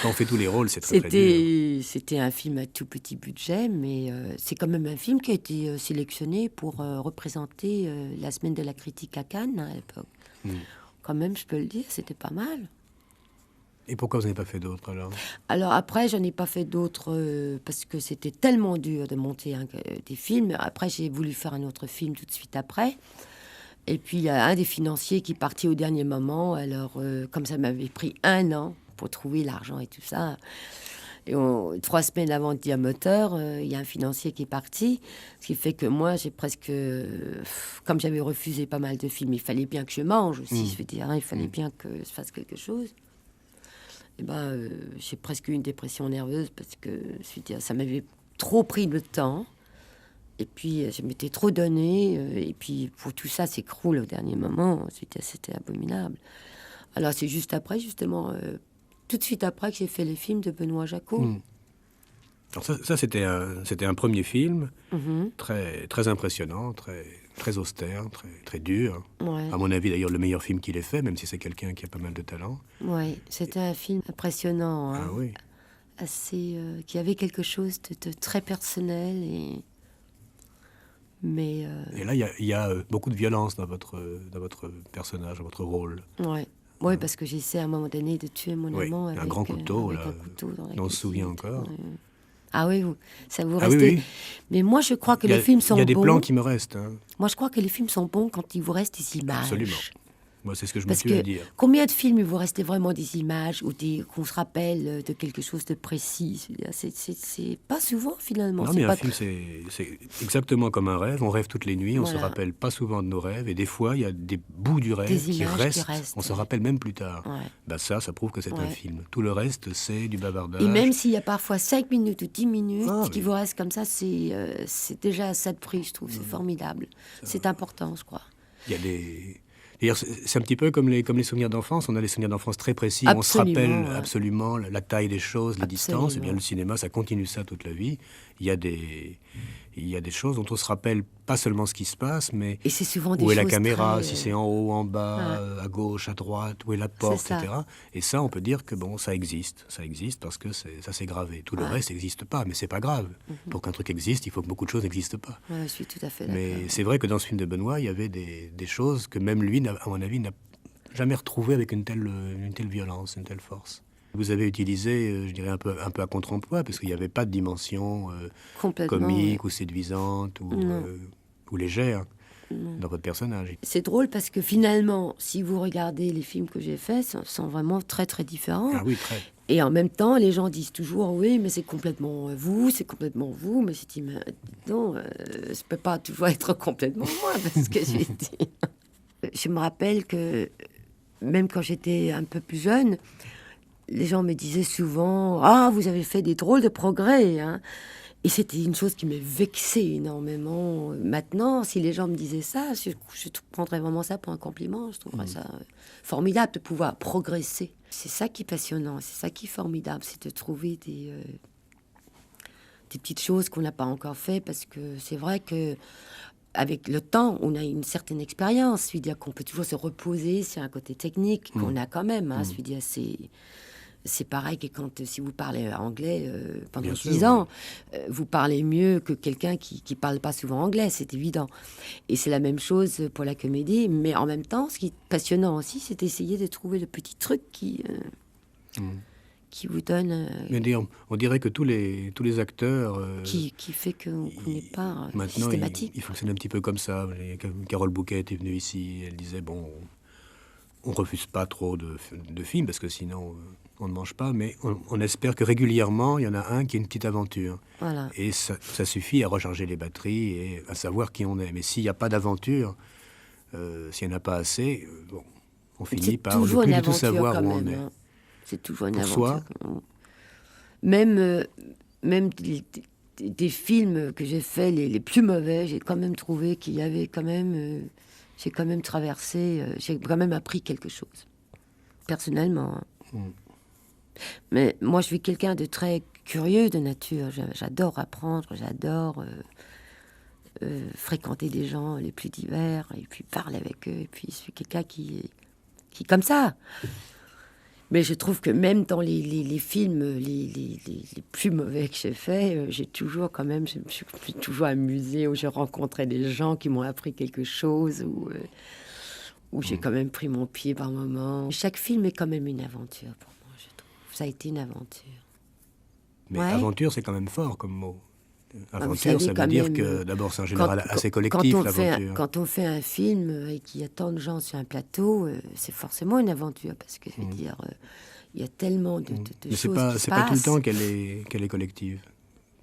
S2: Quand on fait tous les rôles, c'est très dur.
S3: C'était un film à tout petit budget, mais c'est quand même un film qui a été sélectionné pour représenter la semaine de la critique à Cannes, hein, à l'époque. Quand même, je peux le dire, c'était pas mal.
S2: Et pourquoi vous n'avez pas fait d'autres, alors?
S3: Alors après, j'en ai pas fait d'autres parce que c'était tellement dur de monter des films. Après, j'ai voulu faire un autre film tout de suite après. Et puis, il y a un des financiers qui est parti au dernier moment. Alors, comme ça m'avait pris 1 an pour trouver l'argent et tout ça. Et 3 semaines avant Diamoteur, il y a un financier qui est parti. Ce qui fait que moi, j'ai presque... comme j'avais refusé pas mal de films, il fallait bien que je mange aussi, je veux dire, hein, il fallait bien que je fasse quelque chose. Et j'ai presque eu une dépression nerveuse parce que je suis dit, ça m'avait trop pris de temps. Et puis, je m'étais trop donné. Et puis, pour tout ça s'écroule au dernier moment. C'était abominable. Alors, c'est juste après, justement, tout de suite après que j'ai fait les films de Benoît Jacot.
S2: Alors ça c'était un premier film très, très impressionnant, très austère, très dur.
S3: Ouais.
S2: À mon avis, d'ailleurs, le meilleur film qu'il ait fait, même si c'est quelqu'un qui a pas mal de talent.
S3: Oui, c'était un film impressionnant, hein,
S2: Ah oui.
S3: assez, qui avait quelque chose de très personnel. Mais,
S2: Et là, il y a beaucoup de violence dans votre personnage, dans votre rôle.
S3: ouais, parce que j'essaie à un moment donné de tuer mon
S2: Oui,
S3: amant
S2: un
S3: avec
S2: grand couteau,
S3: avec
S2: là,
S3: un couteau dans la
S2: dont on se souvient
S3: cuisine.
S2: encore.
S3: Ah oui, ça vous
S2: Ah
S3: reste.
S2: oui, oui.
S3: Mais moi, je crois que
S2: Il y a,
S3: les films sont bons.
S2: il y a des plans qui me restent, hein.
S3: Moi, je crois que les films sont bons quand il vous reste des images.
S2: Absolument. Moi, c'est ce que je me
S3: Parce
S2: tue à
S3: que
S2: dire.
S3: combien de films il vous restait vraiment des images ou qu'on se rappelle de quelque chose de précis? C'est pas souvent, finalement.
S2: Non,
S3: C'est
S2: mais
S3: pas
S2: un film, c'est exactement comme un rêve. On rêve toutes les nuits, on se
S3: Voilà.
S2: rappelle pas souvent de nos rêves. Et des fois, il y a des bouts du rêve
S3: Des
S2: qui
S3: images qui
S2: restent.
S3: restent,
S2: On se
S3: ouais.
S2: rappelle même plus tard.
S3: Ouais.
S2: Bah ça prouve que c'est un
S3: Ouais.
S2: film. Tout le reste, c'est du bavardage.
S3: Et même s'il y a parfois 5 minutes ou 10 minutes,
S2: Ah,
S3: ce qui
S2: oui.
S3: vous reste comme ça, c'est déjà ça de prix, je trouve. C'est formidable. C'est important, je crois.
S2: Il y a des... D'ailleurs, c'est un petit peu comme les souvenirs d'enfance. On a des souvenirs d'enfance très précis. On se
S3: Absolument,
S2: rappelle
S3: ouais.
S2: absolument la taille des choses, les distances. Et bien,
S3: Absolument.
S2: le cinéma, ça continue ça toute la vie. Il y a des choses dont on se rappelle pas seulement ce qui se passe, mais
S3: Et c'est souvent des
S2: où est
S3: choses
S2: la caméra,
S3: très,
S2: si c'est en haut, en bas, à gauche, à droite, où est la porte,
S3: C'est ça.
S2: etc. Et ça, on peut dire que bon, ça existe. Ça existe parce que ça s'est gravé. Tout le reste n'existe pas, mais c'est pas grave. Pour qu'un truc existe, il faut que beaucoup de choses n'existent pas.
S3: Ouais, je suis tout à fait d'accord.
S2: Mais c'est vrai que dans ce film de Benoît, il y avait des choses que même lui, à mon avis, n'a jamais retrouvées avec une telle violence, une telle force. Vous avez utilisé, je dirais, un peu à contre-emploi, parce qu'il n'y avait pas de dimension
S3: Complètement,
S2: comique
S3: ouais.
S2: ou séduisante
S3: Non.
S2: ou légère dans votre personnage.
S3: C'est drôle parce que finalement, si vous regardez les films que j'ai faits, sont vraiment très très différents.
S2: Ah oui, très.
S3: Et en même temps, les gens disent toujours, oui, mais c'est complètement vous, c'est complètement vous. Mais je dis, mais non, je peux pas toujours être complètement moi, parce que j'ai dit... Je me rappelle que, même quand j'étais un peu plus jeune, les gens me disaient souvent, ah, vous avez fait des drôles de progrès, hein. Et c'était une chose qui me vexait énormément. Maintenant, si les gens me disaient ça, je prendrais vraiment ça pour un compliment. Je trouverais ça formidable de pouvoir progresser. C'est ça qui est passionnant, c'est ça qui est formidable, c'est de trouver des petites choses qu'on n'a pas encore fait, parce que c'est vrai que avec le temps, on a une certaine expérience. Je veux dire qu'on peut toujours se reposer sur un côté technique qu'on a quand même. Hein. Je veux dire, c'est pareil que si vous parlez anglais pendant
S2: Bien
S3: 10
S2: sûr,
S3: ans, vous parlez mieux que quelqu'un qui parle pas souvent anglais, c'est évident. Et c'est la même chose pour la comédie, mais en même temps, ce qui est passionnant aussi, c'est d'essayer de trouver le petit truc qui vous donne,
S2: on dirait que tous les acteurs
S3: qui fait qu'on n'est pas
S2: maintenant
S3: systématique.
S2: ils fonctionnent un petit peu comme ça. Carole Bouquet est venue ici, elle disait bon, on refuse pas trop de films parce que sinon on ne mange pas, mais on espère que régulièrement il y en a un qui est une petite aventure.
S3: Voilà.
S2: Et ça suffit à recharger les batteries et à savoir qui on est. Mais s'il n'y a pas d'aventure, s'il n'y en a pas assez, bon, on finit par ne plus du tout savoir où on est.
S3: Hein. C'est toujours une
S2: Pour
S3: aventure.
S2: soi.
S3: Même des films que j'ai faits, les plus mauvais, j'ai quand même trouvé qu'il y avait quand même... j'ai quand même traversé, j'ai quand même appris quelque chose, personnellement. Mais moi, je suis quelqu'un de très curieux de nature. J'adore apprendre, j'adore fréquenter des gens les plus divers, et puis parler avec eux. Et puis, je suis quelqu'un qui est comme ça. Mais je trouve que même dans les films les plus mauvais que j'ai faits, j'ai toujours quand même, je me suis toujours amusée, où j'ai rencontré des gens qui m'ont appris quelque chose, où j'ai quand même pris mon pied par moments. Chaque film est quand même une aventure pour moi, je trouve. Ça a été une aventure.
S2: Mais
S3: Ouais.
S2: aventure, c'est quand même fort comme mot. Aventure,
S3: vous savez,
S2: ça veut
S3: quand
S2: dire
S3: même,
S2: que d'abord c'est en général assez
S3: quand
S2: collectif,
S3: on
S2: l'aventure.
S3: quand on fait un film et qu'il y a tant de gens sur un plateau, c'est forcément une aventure, parce que je veux dire, il y a tellement de
S2: Mais
S3: choses
S2: c'est
S3: qui
S2: pas
S3: se
S2: tout le temps
S3: passent.
S2: qu'elle est collective.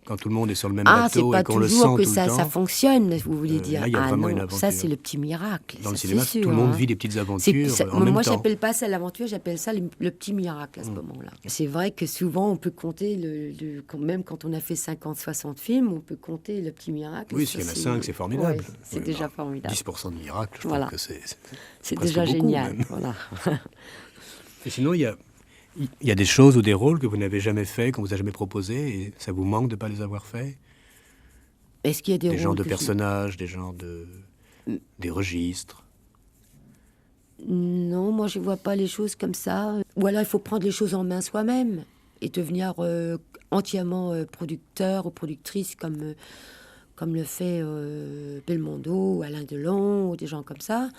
S2: Quand tout le monde est sur le même
S3: Ah, c'est
S2: bateau
S3: pas
S2: et qu'on le
S3: toujours
S2: sent
S3: que
S2: tout
S3: ça
S2: le temps.
S3: fonctionne, vous voulez dire.
S2: là, il y a
S3: Ah
S2: vraiment
S3: non,
S2: une aventure.
S3: ça c'est le petit miracle.
S2: Dans le
S3: ça,
S2: cinéma,
S3: c'est
S2: tout le
S3: sûr,
S2: monde
S3: hein.
S2: vit des petites aventures en même
S3: moi,
S2: temps.
S3: j'appelle pas ça l'aventure, j'appelle ça le petit miracle à ce moment-là. C'est vrai que souvent, on peut compter, même quand on a fait 50, 60 films, on peut compter le petit miracle.
S2: Oui,
S3: Ça,
S2: s'il y en a 5, c'est formidable.
S3: ouais, c'est
S2: Oui,
S3: déjà formidable.
S2: 10% de miracle, je
S3: Voilà.
S2: trouve que c'est
S3: C'est
S2: presque
S3: déjà
S2: beaucoup,
S3: génial.
S2: même.
S3: Voilà.
S2: Et sinon, il y a des choses ou des rôles que vous n'avez jamais fait, qu'on vous a jamais proposé, et ça vous manque de ne pas les avoir faits.
S3: Est-ce qu'il y a des
S2: Des genres
S3: rôles
S2: de
S3: que
S2: personnages, des registres.
S3: Non, moi je vois pas les choses comme ça. Ou alors il faut prendre les choses en main soi-même et devenir entièrement producteur ou productrice comme le fait Belmondo ou Alain Delon ou des gens comme ça.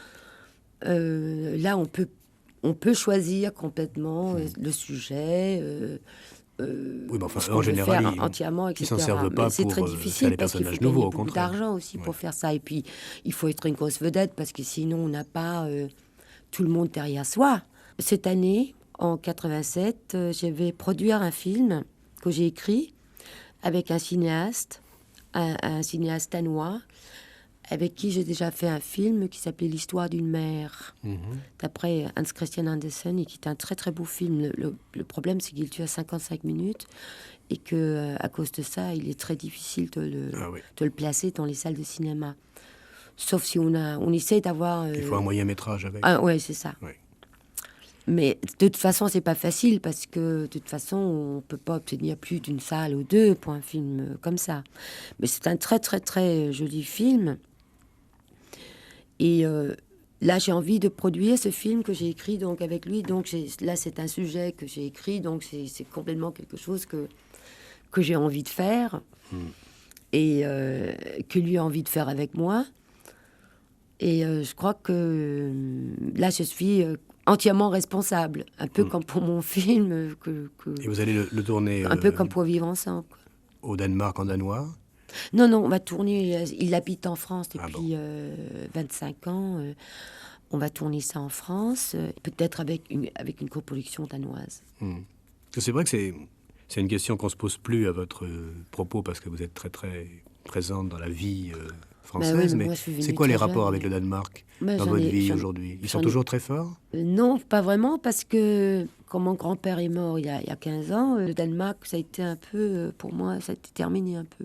S3: Là, on peut choisir complètement le sujet.
S2: Oui, mais enfin,
S3: ce
S2: en
S3: qu'on veut
S2: général,
S3: faire entièrement, etc.
S2: ils s'en servent
S3: Mais
S2: pas
S3: c'est
S2: pour
S3: très
S2: faire
S3: difficile
S2: des
S3: parce qu'il faut
S2: personnages
S3: gagner
S2: nouveaux, au
S3: beaucoup
S2: contraire.
S3: d'argent aussi
S2: Ouais.
S3: pour faire ça. Et puis, il faut être une grosse vedette parce que sinon, on n'a pas tout le monde derrière soi. Cette année, en 87, je vais produire un film que j'ai écrit avec un cinéaste danois, avec qui j'ai déjà fait un film qui s'appelait L'histoire d'une mère, d'après Hans Christian Andersen, et qui est un très très beau film. Le problème, c'est qu'il dure 55 minutes et que à cause de ça, il est très difficile de le placer dans les salles de cinéma. Sauf si on essaie d'avoir...
S2: Il faut un moyen métrage avec.
S3: Ah ouais, c'est ça.
S2: Ouais.
S3: Mais de toute façon, c'est pas facile parce que de toute façon, on peut pas obtenir plus d'une salle ou deux pour un film comme ça. Mais c'est un très très très joli film. Et là, j'ai envie de produire ce film que j'ai écrit donc avec lui. Donc là, c'est un sujet que j'ai écrit, donc c'est complètement quelque chose que j'ai envie de faire et que lui a envie de faire avec moi. Et je crois que là, je suis entièrement responsable, un peu comme pour mon film.
S2: Et vous allez le tourner
S3: un peu comme pour Vivre ensemble, quoi.
S2: Au Danemark en danois.
S3: Non, on va tourner... Il habite en France depuis 25 ans. On va tourner ça en France, peut-être avec une coproduction danoise.
S2: C'est vrai que c'est une question qu'on se pose plus à votre propos parce que vous êtes très très présente dans la vie française.
S3: oui,
S2: mais
S3: moi,
S2: c'est quoi les rapports
S3: jeune,
S2: avec le Danemark
S3: Mais
S2: dans
S3: j'en
S2: votre
S3: ai-
S2: vie
S3: j'en-
S2: aujourd'hui? Ils
S3: j'en
S2: sont
S3: ai-
S2: toujours très forts?
S3: Non, pas vraiment, parce que quand mon grand-père est mort il y a 15 ans, le Danemark, ça a été un peu, pour moi, ça a été terminé un peu.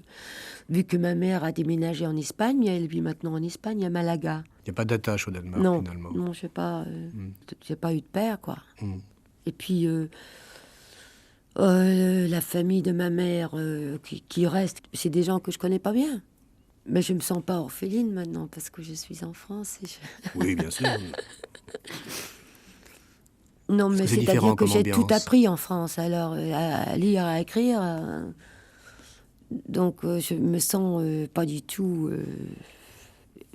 S3: Vu que ma mère a déménagé en Espagne, elle vit maintenant en Espagne, à Malaga.
S2: Il n'y a pas d'attache au Danemark
S3: Non,
S2: finalement.
S3: non, je sais pas, j'ai pas eu de père, quoi. Et puis, la famille de ma mère qui reste, c'est des gens que je connais pas bien. Mais je me sens pas orpheline maintenant, parce que je suis en France.
S2: Oui, bien sûr.
S3: Non, mais
S2: que c'est
S3: c'est-à-dire
S2: différent
S3: que
S2: comme
S3: j'ai tout
S2: ambiance?
S3: appris en France, alors à lire, à écrire. Donc je me sens pas du tout.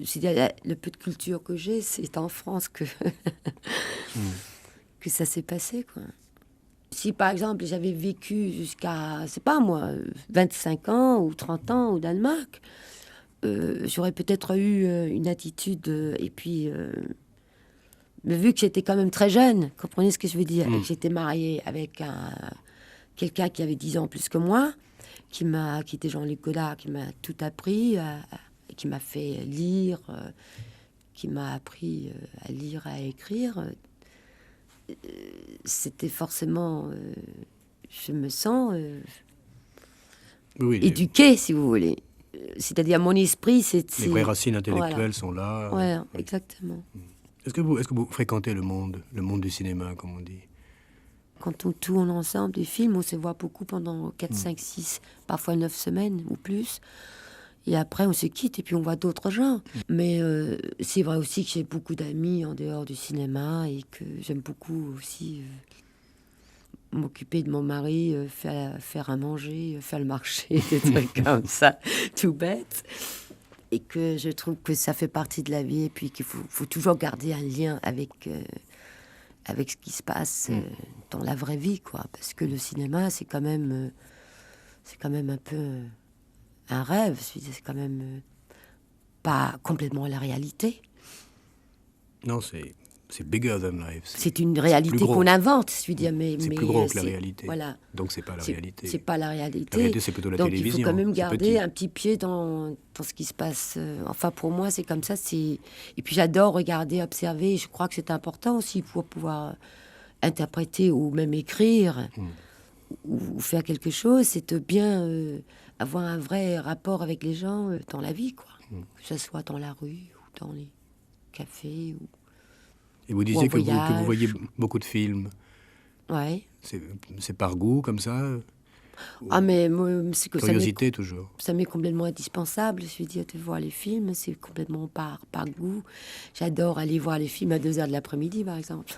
S3: C'est-à-dire, le peu de culture que j'ai, c'est en France que, que ça s'est passé, quoi. Si par exemple j'avais vécu jusqu'à, c'est pas moi, 25 ans ou 30 ans au Danemark, j'aurais peut-être eu une attitude. Et puis, mais vu que j'étais quand même très jeune, comprenez ce que je veux dire, et que j'étais mariée avec quelqu'un qui avait 10 ans plus que moi, qui était Jean-Luc Godard, qui m'a tout appris, qui m'a fait lire, qui m'a appris à lire, à écrire. C'était forcément, je me sens
S2: Oui,
S3: éduquée, si vous voulez. C'est-à-dire mon esprit,
S2: les vraies racines intellectuelles
S3: voilà.
S2: sont là.
S3: Ouais,
S2: Oui.
S3: exactement.
S2: Est-ce que vous fréquentez le monde du cinéma, comme on dit?
S3: Quand on tourne ensemble des films, on se voit beaucoup pendant 4, 5, 6, parfois 9 semaines ou plus. Et après, on se quitte et puis on voit d'autres gens. Mais c'est vrai aussi que j'ai beaucoup d'amis en dehors du cinéma et que j'aime beaucoup aussi m'occuper de mon mari, faire à manger, faire le marché, des trucs comme ça, tout bête. Et que je trouve que ça fait partie de la vie et puis qu'il faut toujours garder un lien avec ce qui se passe dans la vraie vie, quoi. Parce que le cinéma, c'est quand même un peu un rêve. C'est quand même pas complètement la réalité.
S2: Non, c'est bigger than life.
S3: C'est une réalité qu'on invente, je veux dire, mais
S2: c'est plus gros que la réalité.
S3: Voilà.
S2: Donc c'est pas la réalité.
S3: C'est pas la réalité.
S2: La réalité, c'est plutôt la
S3: Donc,
S2: télévision.
S3: il faut quand même
S2: c'est
S3: garder
S2: petit.
S3: un petit pied dans ce qui se passe. Enfin, pour moi, c'est comme ça. Et puis, j'adore regarder, observer. Je crois que c'est important aussi pour pouvoir interpréter ou même écrire ou faire quelque chose. C'est de bien avoir un vrai rapport avec les gens dans la vie, quoi. Que ce soit dans la rue ou dans les cafés.
S2: Et vous disiez que
S3: voyage.
S2: vous voyez beaucoup de films.
S3: Ouais.
S2: C'est par goût, comme ça?
S3: Ah, mais moi, c'est que
S2: Curiosité, toujours.
S3: ça m'est complètement indispensable, je veux dire, de voir les films. C'est complètement par goût. J'adore aller voir les films à 2h de l'après-midi, par exemple.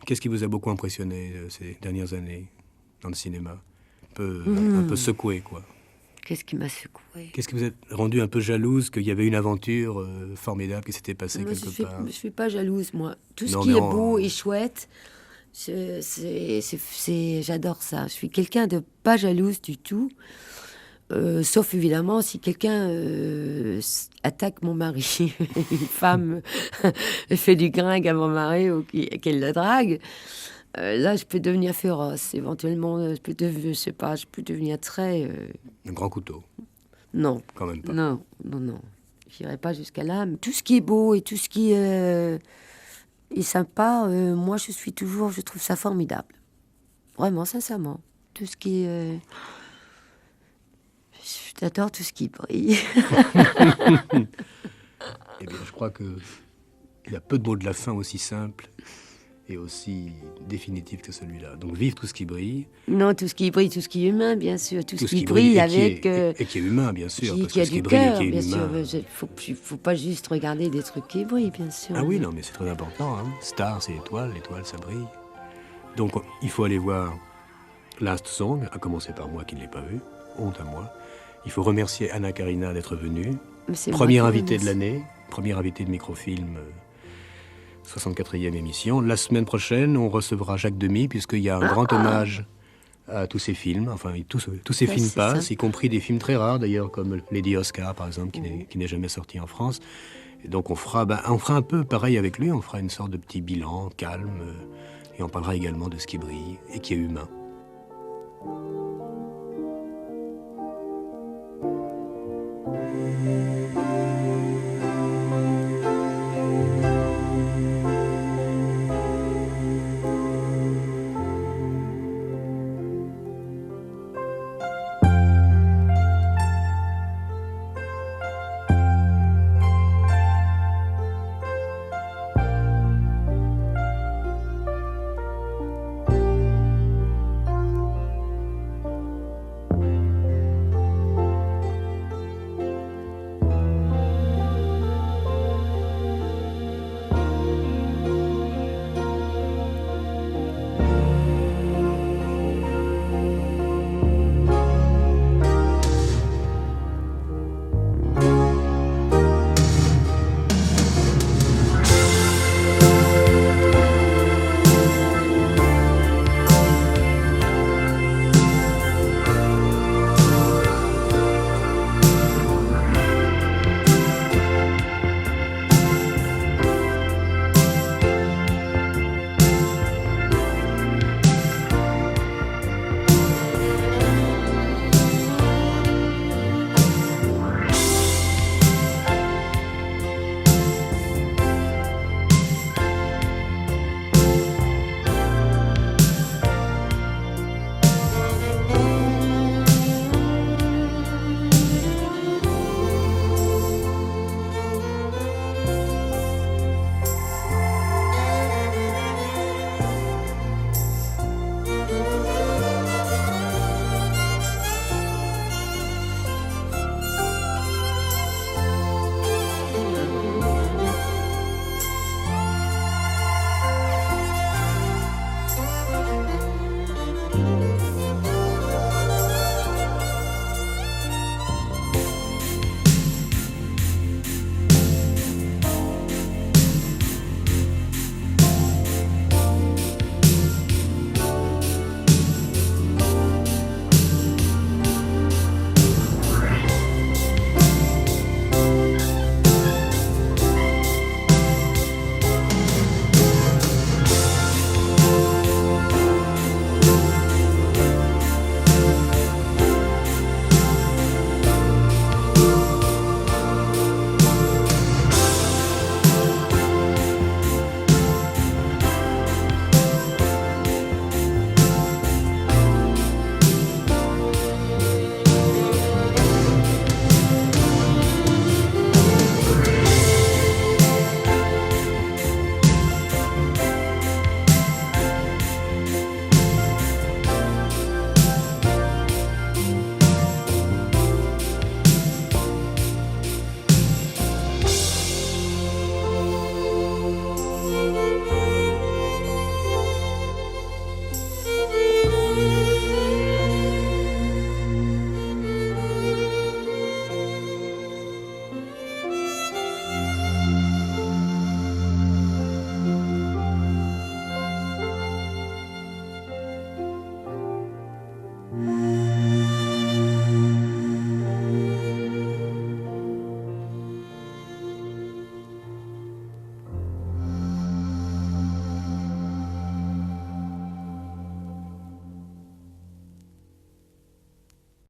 S2: Qu'est-ce qui vous a beaucoup impressionné ces dernières années dans le cinéma? Un peu secoué, quoi.
S3: Qu'est-ce qui m'a secoué?
S2: Qu'est-ce qui vous a rendu un peu jalouse qu'il y avait une aventure formidable qui s'était passée quelque part?
S3: Je suis pas jalouse, moi. Tout ce
S2: Non,
S3: qui
S2: mais
S3: est beau et chouette, j'adore ça. Je suis quelqu'un de pas jalouse du tout. Sauf évidemment si quelqu'un attaque mon mari, une femme fait du gringue à mon mari ou qu'elle le drague. Là, je peux devenir féroce. Éventuellement, je peux devenir très...
S2: Un grand couteau.
S3: Non.
S2: Quand même pas.
S3: Non. J'irai pas jusqu'à là. Mais tout ce qui est beau et tout ce qui est sympa, moi, je trouve ça formidable. Vraiment, sincèrement. Tout ce qui est... J'adore tout ce qui brille.
S2: Eh bien, je crois qu'il y a peu de mots de la fin aussi simples et aussi définitifs que celui-là. Donc, vive tout ce qui brille.
S3: Non, tout ce qui brille, tout ce qui est humain, bien sûr. Tout ce qui brille avec...
S2: et qui est humain, bien sûr.
S3: Qui a du cœur, bien sûr. Il faut pas juste regarder des trucs qui brillent, bien sûr.
S2: Ah oui, non, mais c'est très important. Hein. Star, c'est l'étoile, ça brille. Donc, il faut aller voir Last Song, à commencer par moi qui ne l'ai pas vu. Honte à moi. Il faut remercier Anna Karina d'être venue. Première invitée de l'année, première invitée de Microfilm, 64e émission. La semaine prochaine, on recevra Jacques Demy, puisqu'il y a un grand hommage à tous ces films. Enfin, tous ces films passent, y compris des films très rares, d'ailleurs, comme Lady Oscar, par exemple, qui n'est jamais sorti en France. Et donc, on fera un peu pareil avec lui. On fera une sorte de petit bilan calme. Et on parlera également de ce qui brille et qui est humain.